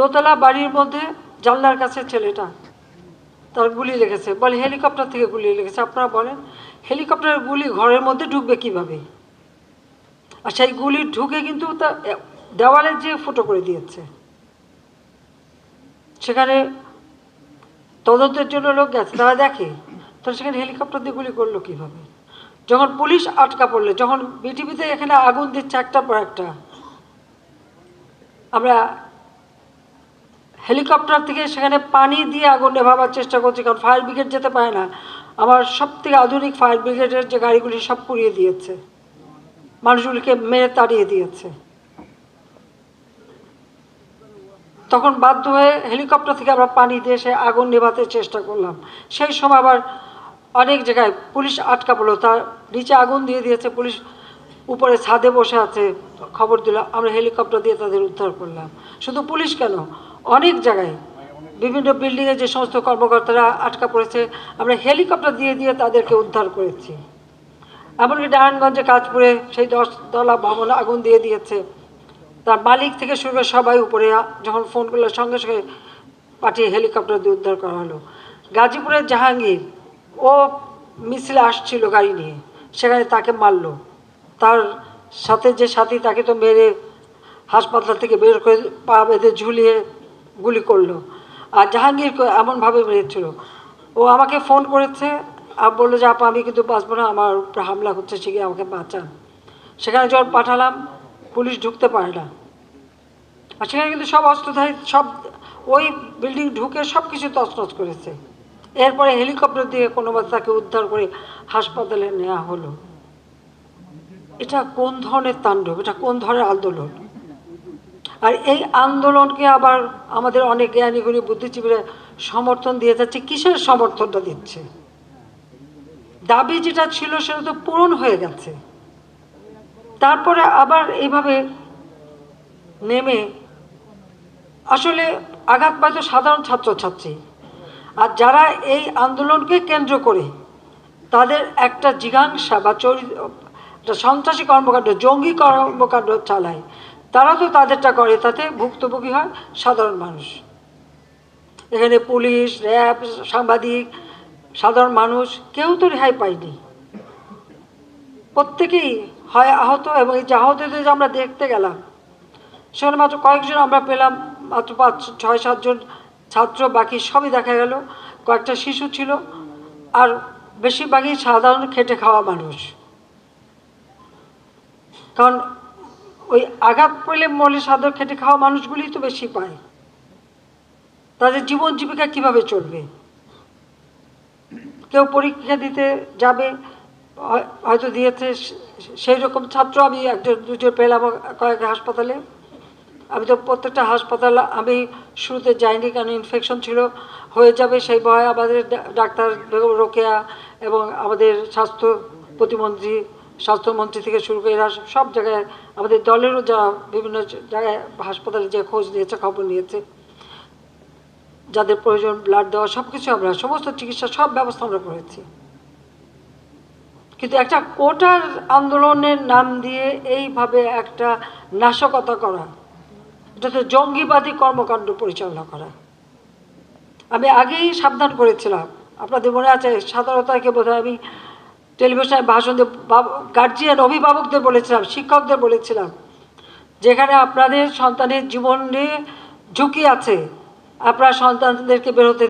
দোতলা বাড়ির মধ্যে জানলার কাছে ছেলেটা, তার গুলি লেগেছে, বলে হেলিকপ্টার থেকে গুলি লেগেছে। আপনারা বলেন হেলিকপ্টারের গুলি ঘরের মধ্যে ঢুকবে কিভাবে? আর সেই গুলি ঢুকে কিন্তু তা দেওয়ালে যে ফুটো করে দিয়েছে। সেখানে তদন্তের জন্য লোক গেছে, তারা দেখে তাহলে সেখানে হেলিকপ্টার দিয়ে গুলি করলো কীভাবে? যখন পুলিশ আটকা পড়লে, যখন বিটিভিতে এখানে আগুন দিচ্ছে একটার পর একটা, আমরা হেলিকপ্টার থেকে সেখানে পানি দিয়ে আগুন নেভাবার চেষ্টা করছি, কারণ ফায়ার ব্রিগেড যেতে পারে না। আমার সব থেকে আধুনিক ফায়ার ব্রিগেডের যে গাড়িগুলি সব পুড়িয়ে দিয়েছে, মানুষগুলিকে মেরে তাড়িয়ে দিয়েছে। তখন বাধ্য হয়ে হেলিকপ্টার থেকে আমরা পানি দিয়ে সে আগুন নেভাতে চেষ্টা করলাম। সেই সময় আবার অনেক জায়গায় পুলিশ আটকা পড়লো, তার নিচে আগুন দিয়ে দিয়েছে, পুলিশ উপরে ছাদে বসে আছে, খবর দিল, আমরা হেলিকপ্টার দিয়ে তাদের উদ্ধার করলাম। শুধু পুলিশ কেন, অনেক জায়গায় বিভিন্ন বিল্ডিংয়ে যে সমস্ত কর্মকর্তারা আটকা পড়েছে, আমরা হেলিকপ্টার দিয়ে দিয়ে তাদেরকে উদ্ধার করেছি। এমনকি নারায়ণগঞ্জে কাজপুরে সেই 10 তলা ভবন আগুন দিয়ে দিয়েছে, তার মালিক থেকে শুরু করে সবাই উপরে, যখন ফোন করলো সঙ্গে সঙ্গে পাঠিয়ে হেলিকপ্টার দিয়ে উদ্ধার করা হলো। গাজীপুরের জাহাঙ্গীর, ও মিছিলে আসছিল গাড়ি নিয়ে, সেখানে তাকে মারলো, তার সাথে যে সাথী তাকে তো মেরে হাসপাতাল থেকে বের করে পা বেঁধে ঝুলিয়ে গুলি করলো। আর জাহাঙ্গীর এমনভাবে মেরেছিল, ও আমাকে ফোন করেছে আর বললো যে আপা আমি কিন্তু বাঁচবো না, আমার উপরে হামলা হচ্ছে, সেখানে আমাকে বাঁচান। সেখানে যখন পাঠালাম, পুলিশ ঢুকতে পারে না, আর সেখানে কিন্তু সব অস্ত্রধারী, সব ওই বিল্ডিং ঢুকে সব কিছু তছনছ করেছে। এরপরে হেলিকপ্টার দিয়ে কোনোভাবে তাকে উদ্ধার করে হাসপাতালে নেওয়া হলো। এটা কোন ধরনের তাণ্ডব, এটা কোন ধরনের আন্দোলন? আর এই আন্দোলনকে আবার আমাদের অনেক জ্ঞানীগুণী বুদ্ধিজীবীরা সমর্থন দিয়ে যাচ্ছে। কিসের সমর্থনটা দিচ্ছে? দাবি যেটা ছিল সেটা তো পূরণ হয়ে গেছে, তারপরে আবার এইভাবে নেমে আসলে আঘাত পায় তো সাধারণ ছাত্রছাত্রী। আর যারা এই আন্দোলনকে কেন্দ্র করে তাদের একটা জিজ্ঞাসা বা সন্ত্রাসী কর্মকাণ্ড, জঙ্গি কর্মকাণ্ড চালায়, তারা তো তাদেরটা করে, তাতে ভুক্তভোগী হয় সাধারণ মানুষ। এখানে পুলিশ, র্যাব, সাংবাদিক, সাধারণ মানুষ কেউ তো রেহাই পায়নি, প্রত্যেকেই হয় আহত। এবং এই যে আহতদের যে আমরা দেখতে গেলাম, সেখানে মাত্র কয়েকজন আমরা পেলাম, মাত্র 5-6-7 জন ছাত্র, বাকি সবই দেখা গেল কয়েকটা শিশু ছিল, আর বেশিরভাগই সাধারণ খেটে খাওয়া মানুষ। কারণ ওই আঘাত পেলে মলে সাধারণ খেটে খাওয়া মানুষগুলি তো বেশি পায়, তাদের জীবন জীবিকা কীভাবে চলবে? কেউ পরীক্ষা দিতে যাবে, হয়তো দিয়েছে, সেই রকম ছাত্র আমি 1-2 পেলাম কয়েক হাসপাতালে। আমি তো প্রত্যেকটা হাসপাতাল আমি শুরুতে যাইনি, কারণ ইনফেকশন ছিল, হয়ে যাবে সেই ভয়ে। আমাদের ডাক্তার বেগম রোকেয়া এবং আমাদের স্বাস্থ্য প্রতিমন্ত্রী, স্বাস্থ্যমন্ত্রী থেকে শুরু করে এরা সব জায়গায়, আমাদের দলেরও যারা বিভিন্ন জায়গায় হাসপাতালে যে খোঁজ নিয়েছে, খবর নিয়েছে, যাদের প্রয়োজন ব্লাড দেওয়া, সব কিছু আমরা, সমস্ত চিকিৎসা সব ব্যবস্থা আমরা করেছি। কিন্তু একটা কোটার আন্দোলনের নাম দিয়ে এইভাবে একটা নাশকতা করা, এটা তো জঙ্গিবাদী কর্মকাণ্ড পরিচালনা করা। আমি আগেই সাবধান করেছিলাম, আপনাদের মনে আছে 17 তারিখে বোধহয় আমি টেলিভিশনে ভাষণ দিয়ে গার্জিয়ান, অভিভাবকদের বলেছিলাম, শিক্ষকদের বলেছিলাম, যেখানে আপনাদের সন্তানের জীবন নিয়ে ঝুঁকি আছে, আপনারা সন্তানদেরকে বেরোতে